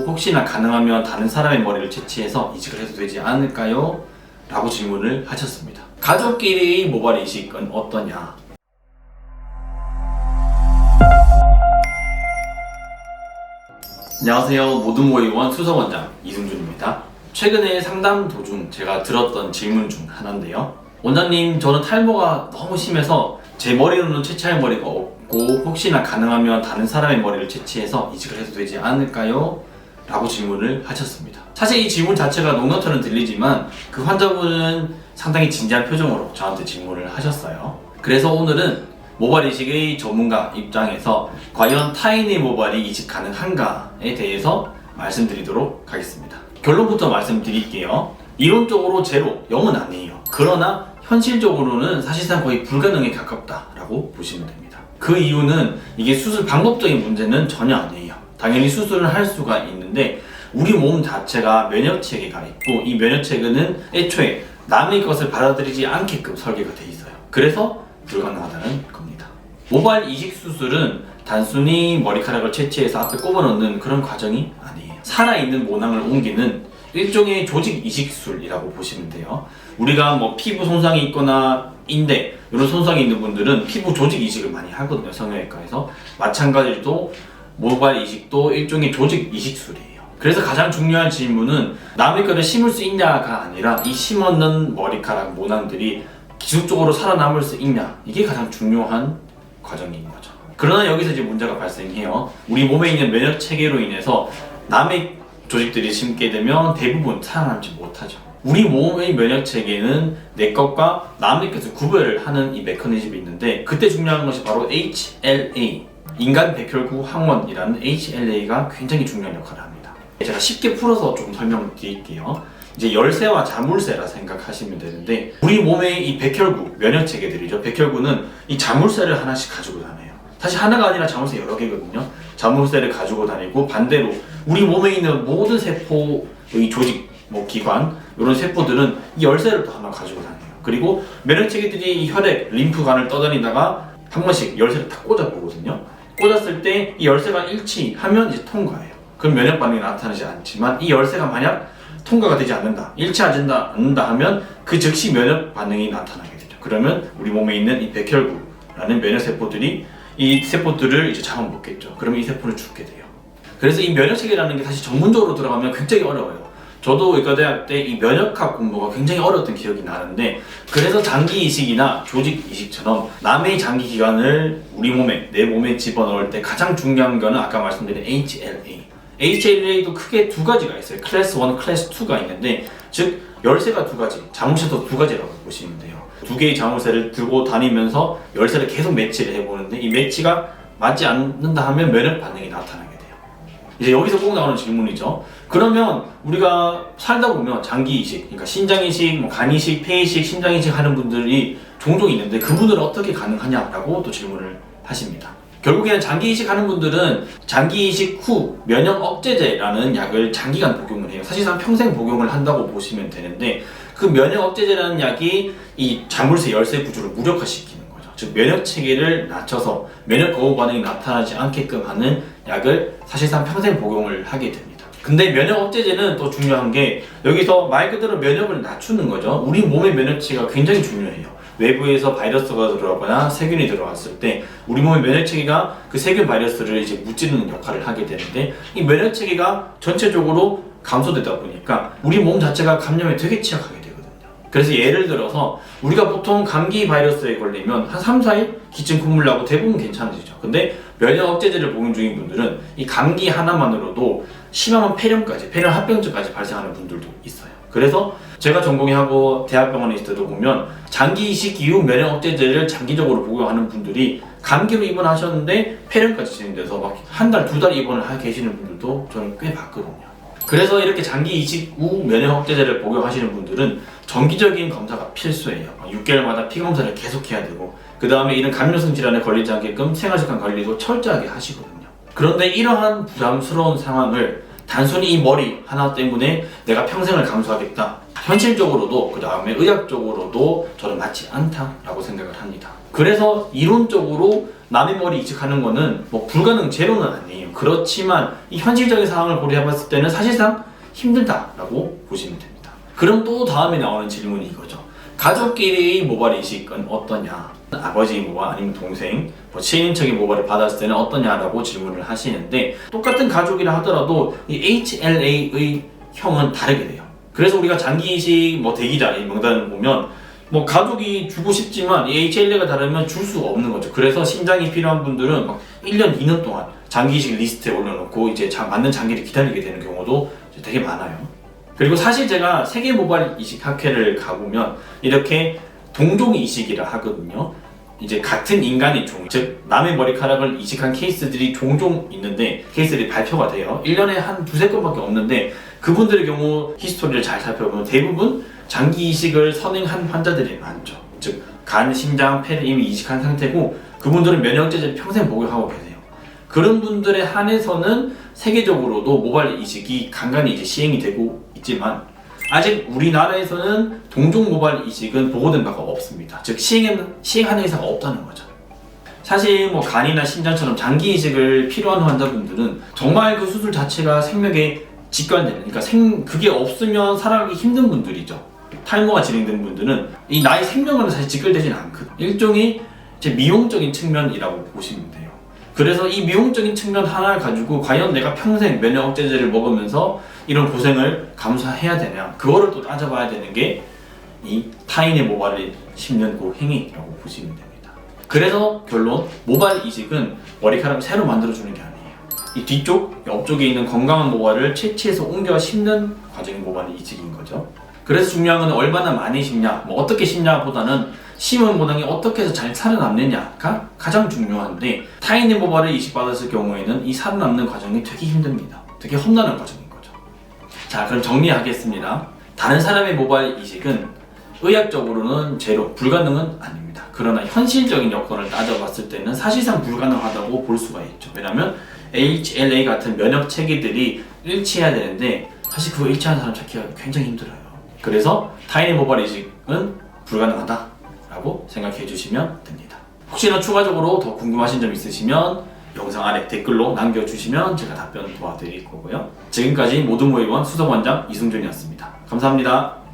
혹시나 가능하면 다른 사람의 머리를 채취해서 이식을 해도 되지 않을까요? 라고 질문을 하셨습니다. 가족끼리 모발 이식은 어떠냐? 안녕하세요. 모든모의원 수석원장 이승준입니다. 최근에 상담 도중 제가 들었던 질문 중 하나인데요. 원장님, 저는 탈모가 너무 심해서 제 머리로는 채취할 머리가 없고 혹시나 가능하면 다른 사람의 머리를 채취해서 이식을 해도 되지 않을까요? 라고 질문을 하셨습니다. 사실 이 질문 자체가 농담처럼 들리지만 그 환자분은 상당히 진지한 표정으로 저한테 질문을 하셨어요. 그래서 오늘은 모발 이식의 전문가 입장에서 과연 타인의 모발이 이식 가능한가에 대해서 말씀드리도록 하겠습니다. 결론부터 말씀드릴게요. 이론적으로 제로, 0은 아니에요. 그러나 현실적으로는 사실상 거의 불가능에 가깝다라고 보시면 됩니다. 그 이유는 이게 수술 방법적인 문제는 전혀 아니에요. 당연히 수술을 할 수가 있는데 우리 몸 자체가 면역체계가 있고 이 면역체계는 애초에 남의 것을 받아들이지 않게끔 설계가 돼 있어요. 그래서 불가능하다는 겁니다. 모발 이식 수술은 단순히 머리카락을 채취해서 앞에 꼽아 넣는 그런 과정이 아니에요. 살아있는 모낭을 옮기는 일종의 조직 이식술이라고 보시면 돼요. 우리가 뭐 피부 손상이 있거나 인대 이런 손상이 있는 분들은 피부 조직 이식을 많이 하거든요. 성형외과에서. 마찬가지로 모발 이식도 일종의 조직 이식술이에요. 그래서 가장 중요한 질문은 남의 거를 심을 수 있냐가 아니라 이 심었는 머리카락 모낭들이 기술적으로 살아남을 수 있냐, 이게 가장 중요한 과정인 거죠. 그러나 여기서 이제 문제가 발생해요. 우리 몸에 있는 면역 체계로 인해서 남의 조직들이 심게 되면 대부분 살아남지 못하죠. 우리 몸의 면역 체계는 내 것과 남의 것을 구별을 하는 이 메커니즘이 있는데 그때 중요한 것이 바로 HLA, 인간 백혈구 항원이라는 HLA가 굉장히 중요한 역할을 합니다. 제가 쉽게 풀어서 좀 설명을 드릴게요. 이제 열쇠와 자물쇠라 생각하시면 되는데 우리 몸의 이 백혈구, 면역체계들이죠. 백혈구는 이 자물쇠를 하나씩 가지고 다녀요. 사실 하나가 아니라 자물쇠 여러 개거든요. 자물쇠를 가지고 다니고 반대로 우리 몸에 있는 모든 세포의 조직, 기관 이런 세포들은 이 열쇠를 또 하나 가지고 다녀요. 그리고 면역체계들이 이 혈액, 림프관을 떠다니다가 한 번씩 열쇠를 다 꽂아보거든요. 꽂았을 때 이 열쇠가 일치하면 이제 통과해요. 그럼 면역 반응이 나타나지 않지만 이 열쇠가 만약 통과가 되지 않는다, 일치하지 않는다 하면 그 즉시 면역 반응이 나타나게 되죠. 그러면 우리 몸에 있는 이 백혈구라는 면역 세포들이 이 세포들을 이제 잡아먹겠죠. 그러면 이 세포는 죽게 돼요. 그래서 이 면역체계라는 게 사실 전문적으로 들어가면 굉장히 어려워요. 저도 의과대학 때 이 면역학 공부가 굉장히 어려웠던 기억이 나는데 그래서 장기 이식이나 조직 이식처럼 남의 장기 기관을 우리 몸에, 내 몸에 집어넣을 때 가장 중요한 거는 아까 말씀드린 HLA. HLA도 크게 두 가지가 있어요. 클래스 1, 클래스 2가 있는데 즉 열쇠가 두 가지, 자물쇠도 두 가지라고 보시면 돼요. 두 개의 자물쇠를 들고 다니면서 열쇠를 계속 매치를 해보는데 이 매치가 맞지 않는다 하면 면역 반응이 나타나게 돼요. 이제 여기서 꼭 나오는 질문이죠. 그러면 우리가 살다 보면 장기 이식, 그러니까 신장 이식, 간 이식, 폐 이식, 심장 이식 하는 분들이 종종 있는데 그분들은 어떻게 가능하냐라고 또 질문을 하십니다. 결국에는 장기 이식하는 분들은 장기 이식 후 면역 억제제라는 약을 장기간 복용을 해요. 사실상 평생 복용을 한다고 보시면 되는데 그 면역 억제제라는 약이 이 자물쇠 열쇠 구조를 무력화시키는 거죠. 즉 면역 체계를 낮춰서 면역 거부 반응이 나타나지 않게끔 하는 약을 사실상 평생 복용을 하게 됩니다. 근데 면역 억제제는 또 중요한 게 여기서 말 그대로 면역을 낮추는 거죠. 우리 몸의 면역 체계가 굉장히 중요해요. 외부에서 바이러스가 들어가거나 세균이 들어왔을 때 우리 몸의 면역체계가 그 세균 바이러스를 이제 무찌르는 역할을 하게 되는데 이 면역체계가 전체적으로 감소되다 보니까 우리 몸 자체가 감염에 되게 취약하게 되거든요. 그래서 예를 들어서 우리가 보통 감기 바이러스에 걸리면 한 3, 4일 기침 콧물 나고 대부분 괜찮으시죠. 근데 면역 억제제를 복용 중인 분들은 이 감기 하나만으로도 심하면 폐렴까지, 폐렴 합병증까지 발생하는 분들도 있어요. 그래서 제가 전공의하고 대학병원에 있을 때도 보면 장기 이식 이후 면역 억제제를 장기적으로 복용하는 분들이 감기로 입원하셨는데 폐렴까지 진행돼서 막 한 달, 두 달 입원을 계시는 분들도 저는 꽤 봤거든요. 그래서 이렇게 장기 이식 후 면역 억제제를 복용하시는 분들은 정기적인 검사가 필수예요. 6개월마다 피 검사를 계속 해야 되고 그 다음에 이런 감염성 질환에 걸리지 않게끔 생활습관 관리도 철저하게 하시거든요. 그런데 이러한 부담스러운 상황을 단순히 이 머리 하나 때문에 내가 평생을 감수하겠다, 현실적으로도 그 다음에 의학적으로도 저는 맞지 않다라고 생각을 합니다. 그래서 이론적으로 남의 머리 이식하는 거는 뭐 불가능 제로는 아니에요. 그렇지만 이 현실적인 상황을 고려해봤을 때는 사실상 힘들다라고 보시면 됩니다. 그럼 또 다음에 나오는 질문이 이거죠. 가족끼리 모발 이식은 어떠냐? 아버지 모발 아니면 동생, 뭐 친인척이 모발을 받았을 때는 어떠냐라고 질문을 하시는데 똑같은 가족이라 하더라도 이 HLA의 형은 다르게 돼요. 그래서 우리가 장기 이식 뭐 대기자 이 명단을 보면 뭐 가족이 주고 싶지만 이 HLA가 다르면 줄 수가 없는 거죠. 그래서 신장이 필요한 분들은 막 1년, 2년 동안 장기 이식 리스트에 올려놓고 이제 맞는 장기를 기다리게 되는 경우도 되게 많아요. 그리고 사실 제가 세계 모발 이식 학회를 가보면 이렇게 동종 이식이라 하거든요. 이제 같은 인간의 종, 즉 남의 머리카락을 이식한 케이스들이 종종 있는데 케이스들이 발표가 돼요. 1년에 한 두세 건밖에 없는데 그분들의 경우 히스토리를 잘 살펴보면 대부분 장기 이식을 선행한 환자들이 많죠. 즉 간, 심장, 폐를 이미 이식한 상태고 그분들은 면역제제를 평생 복용하고 계세요. 그런 분들에 한해서는 세계적으로도 모발 이식이 간간히 이제 시행이 되고 있지만 아직 우리나라에서는 동종 모발 이식은 보고된 바가 없습니다. 즉 시행하는 의사가 없다는 거죠. 사실 뭐 간이나 심장처럼 장기 이식을 필요한 환자분들은 정말 그 수술 자체가 생명에 직관되는, 그러니까 그게 없으면 살아가기 힘든 분들이죠. 탈모가 진행된 분들은 이 나의 생명은 사실 직결되지는 않거든요. 일종의 이제 미용적인 측면이라고 보시면 돼요. 그래서 이 미용적인 측면 하나를 가지고 과연 내가 평생 면역 억제제를 먹으면서 이런 고생을 감수해야 되냐, 그거를 또 따져봐야 되는 게 이 타인의 모발을 심는 그 행위라고 보시면 됩니다. 그래서 결론, 모발 이식은 머리카락을 새로 만들어주는 게 아니에요. 이 뒤쪽, 옆쪽에 있는 건강한 모발을 채취해서 옮겨 심는 과정이 모발 이식인 거죠. 그래서 중요한 건 얼마나 많이 심냐, 뭐 어떻게 심냐 보다는 심은 모낭이 어떻게 해서 잘 살아남느냐가 가장 중요한데 타인의 모발을 이식받았을 경우에는 이 살아남는 과정이 되게 힘듭니다. 되게 험난한 과정인 거죠. 자, 그럼 정리하겠습니다. 다른 사람의 모발 이식은 의학적으로는 제로, 불가능은 아닙니다. 그러나 현실적인 여건을 따져봤을 때는 사실상 불가능하다고 볼 수가 있죠. 왜냐하면 HLA 같은 면역 체계들이 일치해야 되는데 사실 그거 일치하는 사람 찾기가 굉장히 힘들어요. 그래서 타인의 모발 이식은 불가능하다라고 생각해 주시면 됩니다. 혹시나 추가적으로 더 궁금하신 점 있으시면 영상 아래 댓글로 남겨주시면 제가 답변 도와드릴 거고요. 지금까지 모든 모의원 수석원장 이승준이었습니다. 감사합니다.